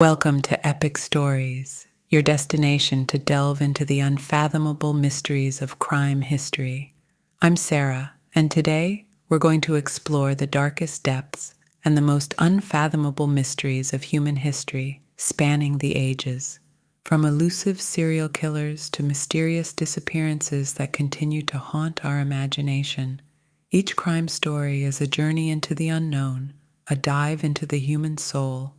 Welcome to Epic Stories, your destination to delve into the unfathomable mysteries of crime history. I'm Sarah, and today we're going to explore the darkest depths and the most unfathomable mysteries of human history, spanning the ages. From elusive serial killers to mysterious disappearances that continue to haunt our imagination, each crime story is a journey into the unknown, a dive into the human soul,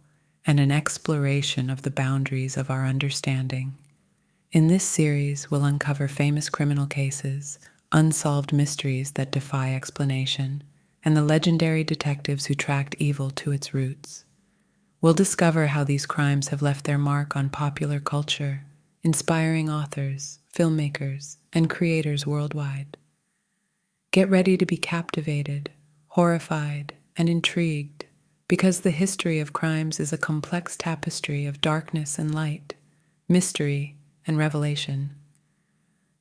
and an exploration of the boundaries of our understanding. In this series, we'll uncover famous criminal cases, unsolved mysteries that defy explanation, and the legendary detectives who tracked evil to its roots. We'll discover how these crimes have left their mark on popular culture, inspiring authors, filmmakers, and creators worldwide. Get ready to be captivated, horrified, and intrigued, because the history of crimes is a complex tapestry of darkness and light, mystery and revelation.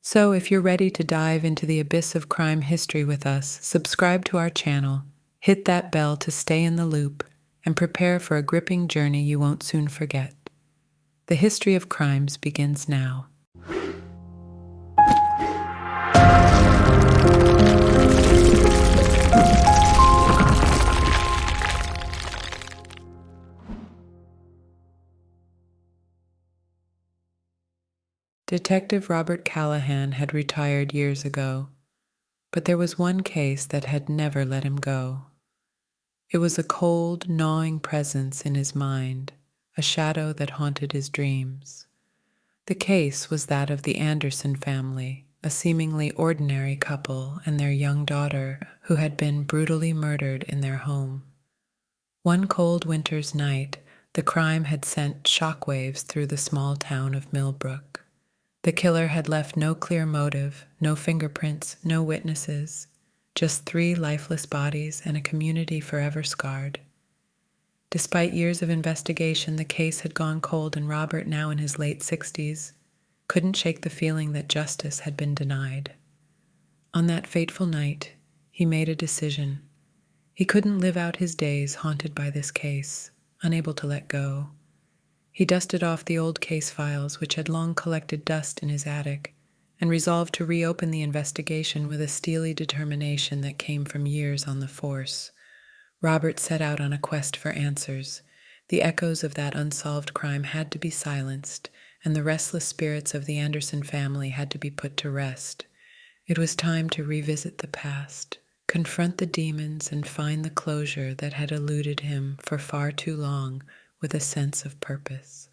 So, if you're ready to dive into the abyss of crime history with us, subscribe to our channel, hit that bell to stay in the loop, and prepare for a gripping journey you won't soon forget. The history of crimes begins now. Detective Robert Callahan had retired years ago, but there was one case that had never let him go. It was a cold, gnawing presence in his mind, a shadow that haunted his dreams. The case was that of the Anderson family, a seemingly ordinary couple and their young daughter who had been brutally murdered in their home. One cold winter's night, the crime had sent shockwaves through the small town of Millbrook. The killer had left no clear motive, no fingerprints, no witnesses, just 3 lifeless bodies and a community forever scarred. Despite years of investigation, the case had gone cold, and Robert, now in his late 60s, couldn't shake the feeling that justice had been denied. On that fateful night, he made a decision. He couldn't live out his days haunted by this case, unable to let go. He dusted off the old case files, which had long collected dust in his attic, and resolved to reopen the investigation with a steely determination that came from years on the force. Robert set out on a quest for answers. The echoes of that unsolved crime had to be silenced, and the restless spirits of the Anderson family had to be put to rest. It was time to revisit the past, confront the demons, and find the closure that had eluded him for far too long, with a sense of purpose.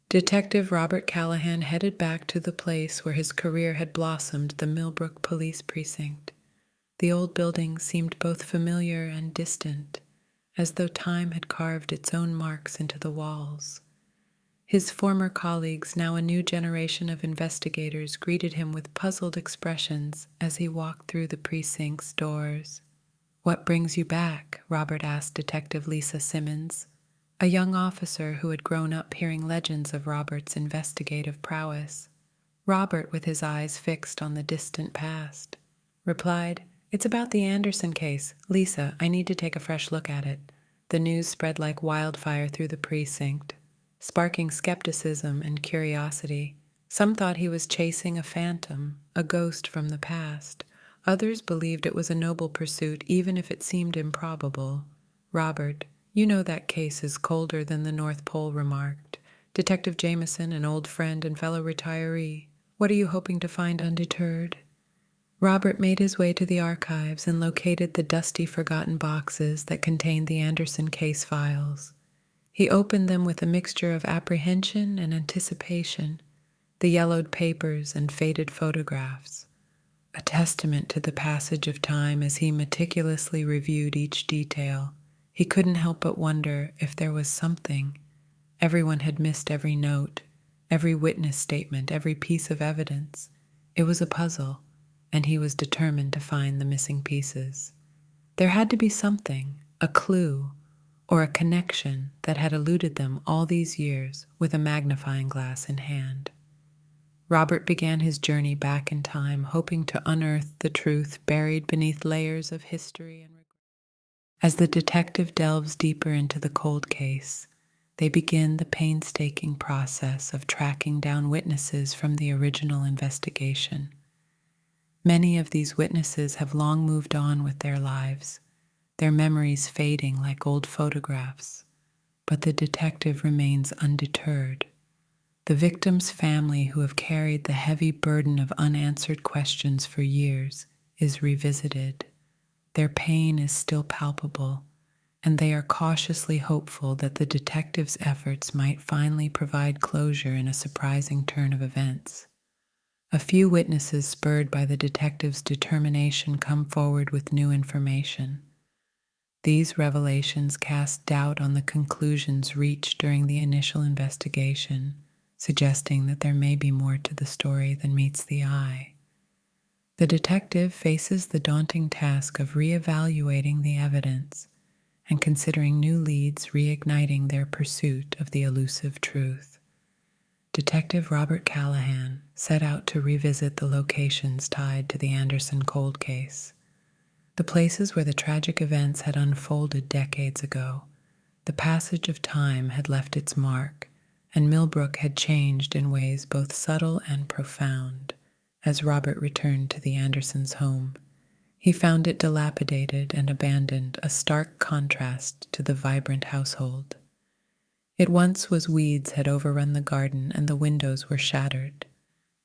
Detective Robert Callahan headed back to the place where his career had blossomed, the Millbrook Police Precinct. The old building seemed both familiar and distant, as though time had carved its own marks into the walls. His former colleagues, now a new generation of investigators, greeted him with puzzled expressions as he walked through the precinct's doors. "What brings you back?" Robert asked Detective Lisa Simmons, a young officer who had grown up hearing legends of Robert's investigative prowess. Robert, with his eyes fixed on the distant past, replied, "It's about the Anderson case. Lisa, I need to take a fresh look at it." The news spread like wildfire through the precinct, sparking skepticism and curiosity. Some thought he was chasing a phantom, a ghost from the past. Others believed it was a noble pursuit, even if it seemed improbable. "Robert, you know that case is colder than the North Pole," remarked Detective Jameson, an old friend and fellow retiree. "What are you hoping to find undeterred?" Robert made his way to the archives and located the dusty, forgotten boxes that contained the Anderson case files. He opened them with a mixture of apprehension and anticipation, the yellowed papers and faded photographs, a testament to the passage of time. As he meticulously reviewed each detail, he couldn't help but wonder if there was something. Everyone had missed every note, every witness statement, every piece of evidence. It was a puzzle, and he was determined to find the missing pieces. There had to be something, a clue, or a connection that had eluded them all these years, with a magnifying glass in hand. Robert began his journey back in time, hoping to unearth the truth buried beneath layers of history and regret. As the detective delves deeper into the cold case, they begin the painstaking process of tracking down witnesses from the original investigation. Many of these witnesses have long moved on with their lives, their memories fading like old photographs, but the detective remains undeterred. The victim's family, who have carried the heavy burden of unanswered questions for years, is revisited. Their pain is still palpable, and they are cautiously hopeful that the detective's efforts might finally provide closure in a surprising turn of events. A few witnesses, spurred by the detective's determination, come forward with new information. These revelations cast doubt on the conclusions reached during the initial investigation, suggesting that there may be more to the story than meets the eye. The detective faces the daunting task of reevaluating the evidence and considering new leads, reigniting their pursuit of the elusive truth. Detective Robert Callahan set out to revisit the locations tied to the Anderson cold case, the places where the tragic events had unfolded decades ago. The passage of time had left its mark, and Millbrook had changed in ways both subtle and profound. As Robert returned to the Andersons' home, he found it dilapidated and abandoned, a stark contrast to the vibrant household. It once was weeds had overrun the garden and the windows were shattered,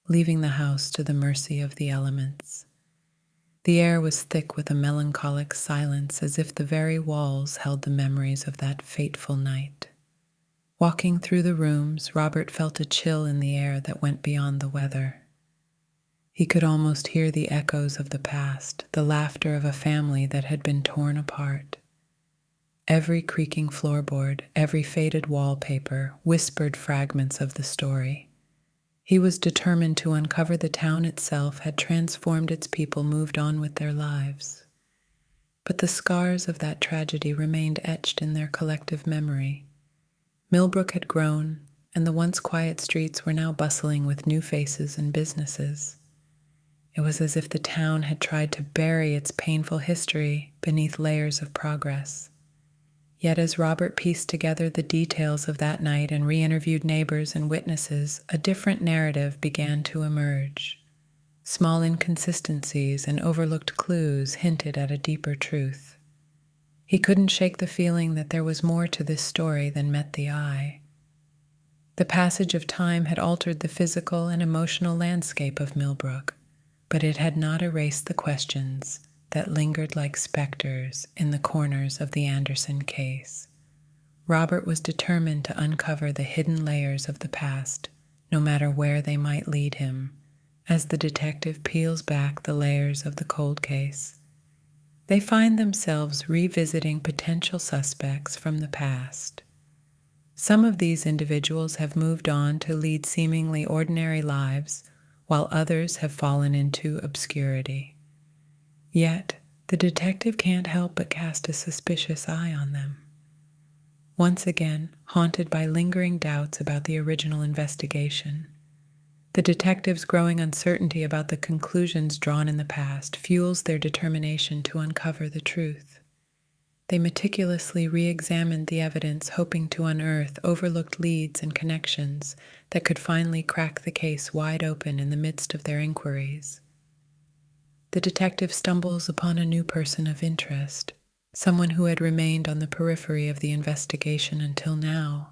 leaving the house to the mercy of the elements. The air was thick with a melancholic silence, as if the very walls held the memories of that fateful night. Walking through the rooms, Robert felt a chill in the air that went beyond the weather. He could almost hear the echoes of the past, the laughter of a family that had been torn apart. Every creaking floorboard, every faded wallpaper whispered fragments of the story. He was determined to uncover the town itself had transformed its people, moved on with their lives. But the scars of that tragedy remained etched in their collective memory. Millbrook had grown, and the once quiet streets were now bustling with new faces and businesses. It was as if the town had tried to bury its painful history beneath layers of progress. Yet as Robert pieced together the details of that night and re-interviewed neighbors and witnesses, a different narrative began to emerge. Small inconsistencies and overlooked clues hinted at a deeper truth. He couldn't shake the feeling that there was more to this story than met the eye. The passage of time had altered the physical and emotional landscape of Millbrook, but it had not erased the questions that lingered like specters in the corners of the Anderson case. Robert was determined to uncover the hidden layers of the past, no matter where they might lead him. As the detective peels back the layers of the cold case, they find themselves revisiting potential suspects from the past. Some of these individuals have moved on to lead seemingly ordinary lives, while others have fallen into obscurity. Yet, the detective can't help but cast a suspicious eye on them. Once again, haunted by lingering doubts about the original investigation, the detective's growing uncertainty about the conclusions drawn in the past fuels their determination to uncover the truth. They meticulously re-examined the evidence, hoping to unearth overlooked leads and connections that could finally crack the case wide open in the midst of their inquiries. The detective stumbles upon a new person of interest, someone who had remained on the periphery of the investigation until now.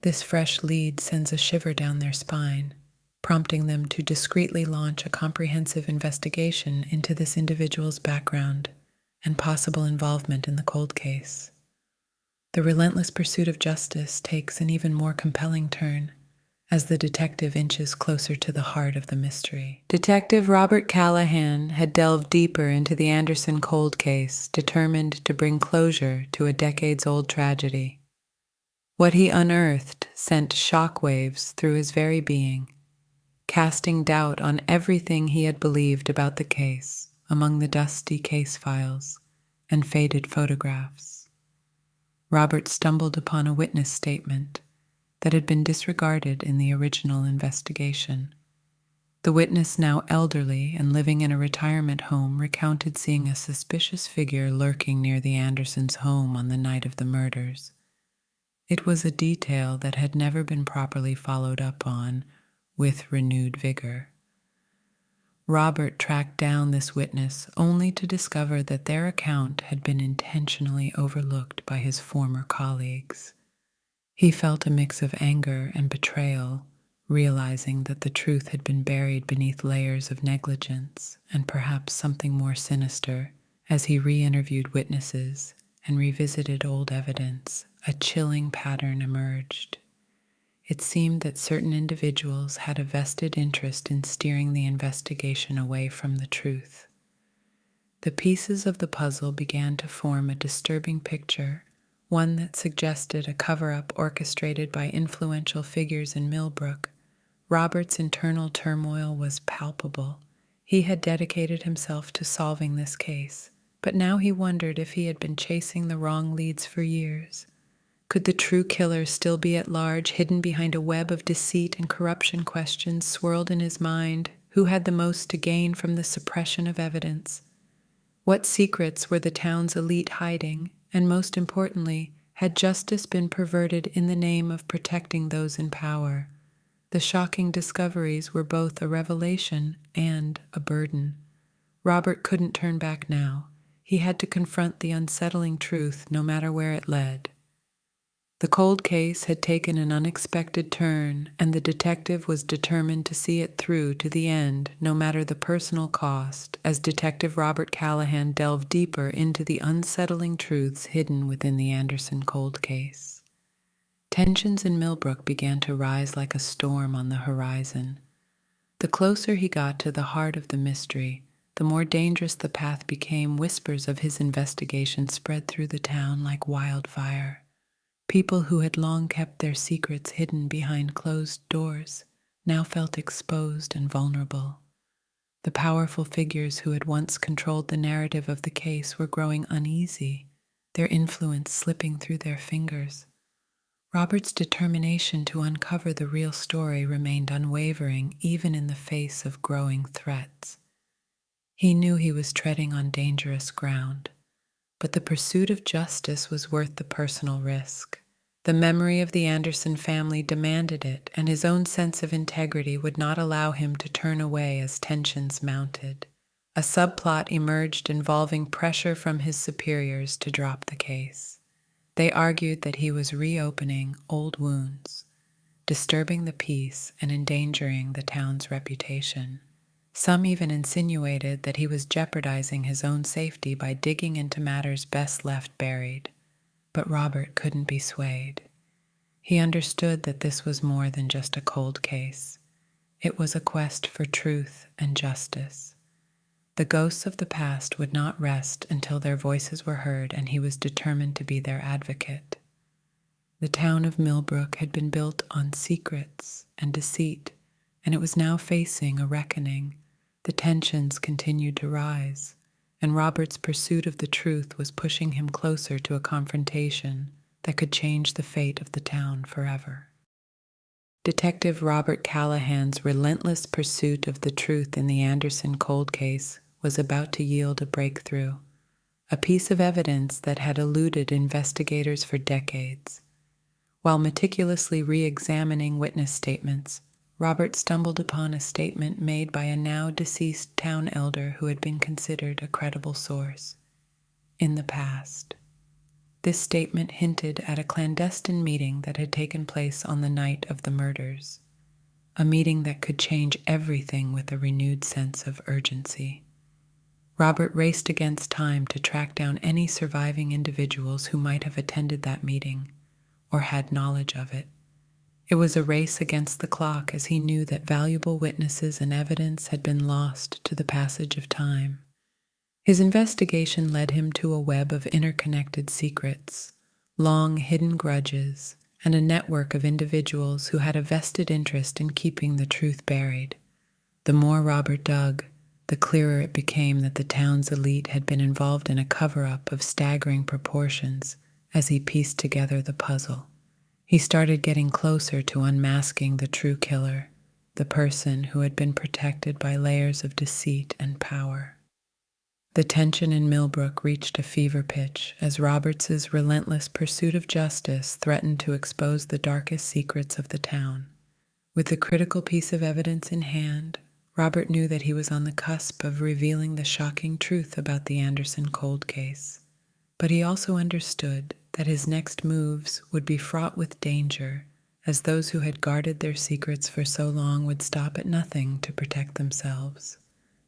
This fresh lead sends a shiver down their spine, prompting them to discreetly launch a comprehensive investigation into this individual's background and possible involvement in the cold case. The relentless pursuit of justice takes an even more compelling turn as the detective inches closer to the heart of the mystery. Detective Robert Callahan had delved deeper into the Anderson cold case, determined to bring closure to a decades-old tragedy. What he unearthed sent shockwaves through his very being, casting doubt on everything he had believed about the case among the dusty case files and faded photographs. Robert stumbled upon a witness statement that had been disregarded in the original investigation. The witness, now elderly and living in a retirement home, recounted seeing a suspicious figure lurking near the Andersons' home on the night of the murders. It was a detail that had never been properly followed up on with renewed vigor. Robert tracked down this witness only to discover that their account had been intentionally overlooked by his former colleagues. He felt a mix of anger and betrayal, realizing that the truth had been buried beneath layers of negligence and perhaps something more sinister. As he re-interviewed witnesses and revisited old evidence, a chilling pattern emerged. It seemed that certain individuals had a vested interest in steering the investigation away from the truth. The pieces of the puzzle began to form a disturbing picture, one that suggested a cover-up orchestrated by influential figures in Millbrook. Robert's internal turmoil was palpable. He had dedicated himself to solving this case, but now he wondered if he had been chasing the wrong leads for years. Could the true killer still be at large, hidden behind a web of deceit and corruption? Questions swirled in his mind. Who had the most to gain from the suppression of evidence? What secrets were the town's elite hiding? And most importantly, had justice been perverted in the name of protecting those in power? The shocking discoveries were both a revelation and a burden. Robert couldn't turn back now. He had to confront the unsettling truth, no matter where it led. The cold case had taken an unexpected turn, and the detective was determined to see it through to the end, no matter the personal cost, as Detective Robert Callahan delved deeper into the unsettling truths hidden within the Anderson cold case. Tensions in Millbrook began to rise like a storm on the horizon. The closer he got to the heart of the mystery, the more dangerous the path became. Whispers of his investigation spread through the town like wildfire. People who had long kept their secrets hidden behind closed doors now felt exposed and vulnerable. The powerful figures who had once controlled the narrative of the case were growing uneasy, their influence slipping through their fingers. Robert's determination to uncover the real story remained unwavering even in the face of growing threats. He knew he was treading on dangerous ground, but the pursuit of justice was worth the personal risk. The memory of the Anderson family demanded it, and his own sense of integrity would not allow him to turn away as tensions mounted. A subplot emerged involving pressure from his superiors to drop the case. They argued that he was reopening old wounds, disturbing the peace and endangering the town's reputation. Some even insinuated that he was jeopardizing his own safety by digging into matters best left buried. But Robert couldn't be swayed. He understood that this was more than just a cold case. It was a quest for truth and justice. The ghosts of the past would not rest until their voices were heard, and he was determined to be their advocate. The town of Millbrook had been built on secrets and deceit, and it was now facing a reckoning. The tensions continued to rise, and Robert's pursuit of the truth was pushing him closer to a confrontation that could change the fate of the town forever. Detective Robert Callahan's relentless pursuit of the truth in the Anderson cold case was about to yield a breakthrough, a piece of evidence that had eluded investigators for decades. While meticulously re-examining witness statements, Robert stumbled upon a statement made by a now deceased town elder who had been considered a credible source. In the past, this statement hinted at a clandestine meeting that had taken place on the night of the murders, a meeting that could change everything with a renewed sense of urgency. Robert raced against time to track down any surviving individuals who might have attended that meeting or had knowledge of it. It was a race against the clock, as he knew that valuable witnesses and evidence had been lost to the passage of time. His investigation led him to a web of interconnected secrets, long hidden grudges, and a network of individuals who had a vested interest in keeping the truth buried. The more Robert dug, the clearer it became that the town's elite had been involved in a cover-up of staggering proportions as he pieced together the puzzle. He started getting closer to unmasking the true killer, the person who had been protected by layers of deceit and power. The tension in Millbrook reached a fever pitch as Roberts's relentless pursuit of justice threatened to expose the darkest secrets of the town. With the critical piece of evidence in hand, Robert knew that he was on the cusp of revealing the shocking truth about the Anderson cold case. But he also understood that his next moves would be fraught with danger, as those who had guarded their secrets for so long would stop at nothing to protect themselves.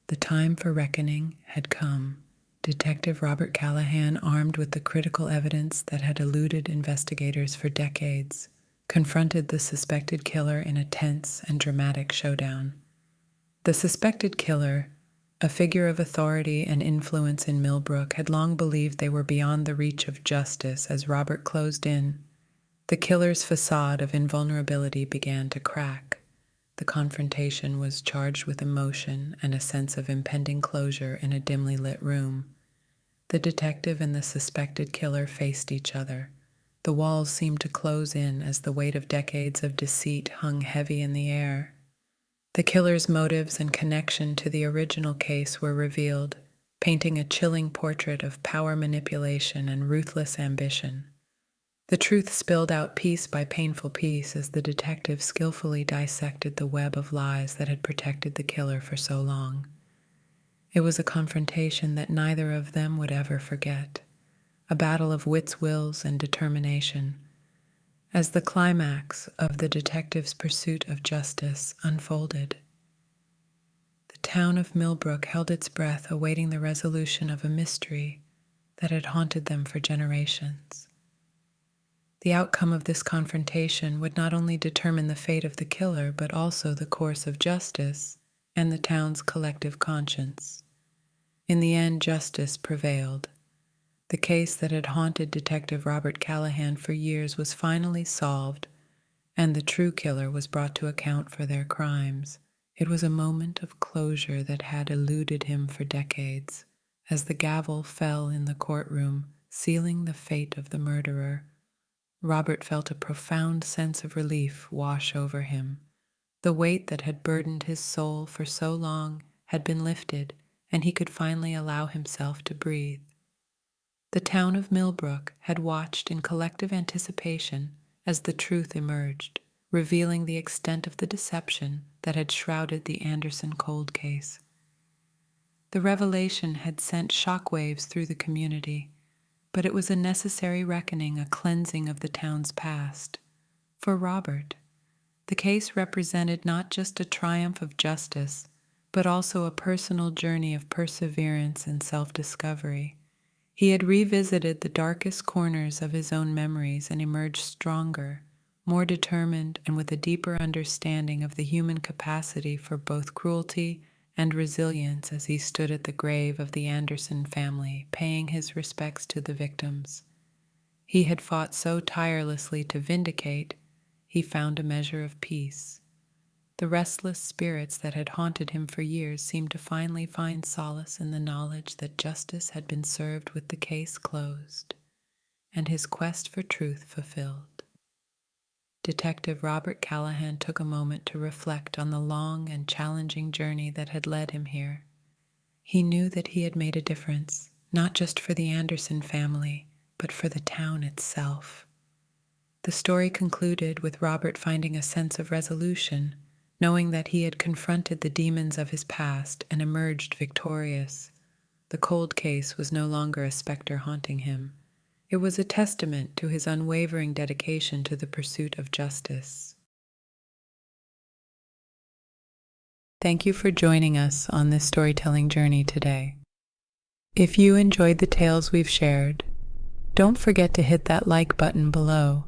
The time for reckoning had come. Detective Robert Callahan, armed with the critical evidence that had eluded investigators for decades, confronted the suspected killer in a tense and dramatic showdown. The suspected killer, a figure of authority and influence in Millbrook, had long believed they were beyond the reach of justice. As Robert closed in, the killer's facade of invulnerability began to crack. The confrontation was charged with emotion and a sense of impending closure in a dimly lit room. The detective and the suspected killer faced each other. The walls seemed to close in as the weight of decades of deceit hung heavy in the air. The killer's motives and connection to the original case were revealed, painting a chilling portrait of power manipulation and ruthless ambition. The truth spilled out piece by painful piece as the detective skillfully dissected the web of lies that had protected the killer for so long. It was a confrontation that neither of them would ever forget, a battle of wits, wills, and determination. As the climax of the detective's pursuit of justice unfolded, the town of Millbrook held its breath, awaiting the resolution of a mystery that had haunted them for generations. The outcome of this confrontation would not only determine the fate of the killer, but also the course of justice and the town's collective conscience. In the end, justice prevailed. The case that had haunted Detective Robert Callahan for years was finally solved, and the true killer was brought to account for their crimes. It was a moment of closure that had eluded him for decades. As the gavel fell in the courtroom, sealing the fate of the murderer, Robert felt a profound sense of relief wash over him. The weight that had burdened his soul for so long had been lifted, and he could finally allow himself to breathe. The town of Millbrook had watched in collective anticipation as the truth emerged, revealing the extent of the deception that had shrouded the Anderson cold case. The revelation had sent shockwaves through the community, but it was a necessary reckoning, a cleansing of the town's past. For Robert, the case represented not just a triumph of justice, but also a personal journey of perseverance and self-discovery. He had revisited the darkest corners of his own memories and emerged stronger, more determined, and with a deeper understanding of the human capacity for both cruelty and resilience as he stood at the grave of the Anderson family, paying his respects to the victims he had fought so tirelessly to vindicate. He found a measure of peace. The restless spirits that had haunted him for years seemed to finally find solace in the knowledge that justice had been served with the case closed, and his quest for truth fulfilled. Detective Robert Callahan took a moment to reflect on the long and challenging journey that had led him here. He knew that he had made a difference, not just for the Anderson family, but for the town itself. The story concluded with Robert finding a sense of resolution, knowing that he had confronted the demons of his past and emerged victorious. The cold case was no longer a specter haunting him. It was a testament to his unwavering dedication to the pursuit of justice. Thank you for joining us on this storytelling journey today. If you enjoyed the tales we've shared, don't forget to hit that like button below.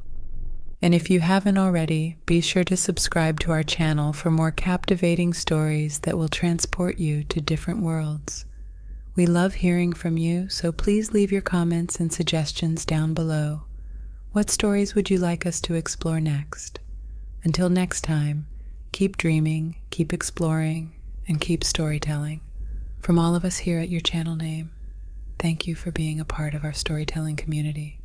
And if you haven't already, be sure to subscribe to our channel for more captivating stories that will transport you to different worlds. We love hearing from you, so please leave your comments and suggestions down below. What stories would you like us to explore next? Until next time, keep dreaming, keep exploring, and keep storytelling. From all of us here at Your Channel Name, thank you for being a part of our storytelling community.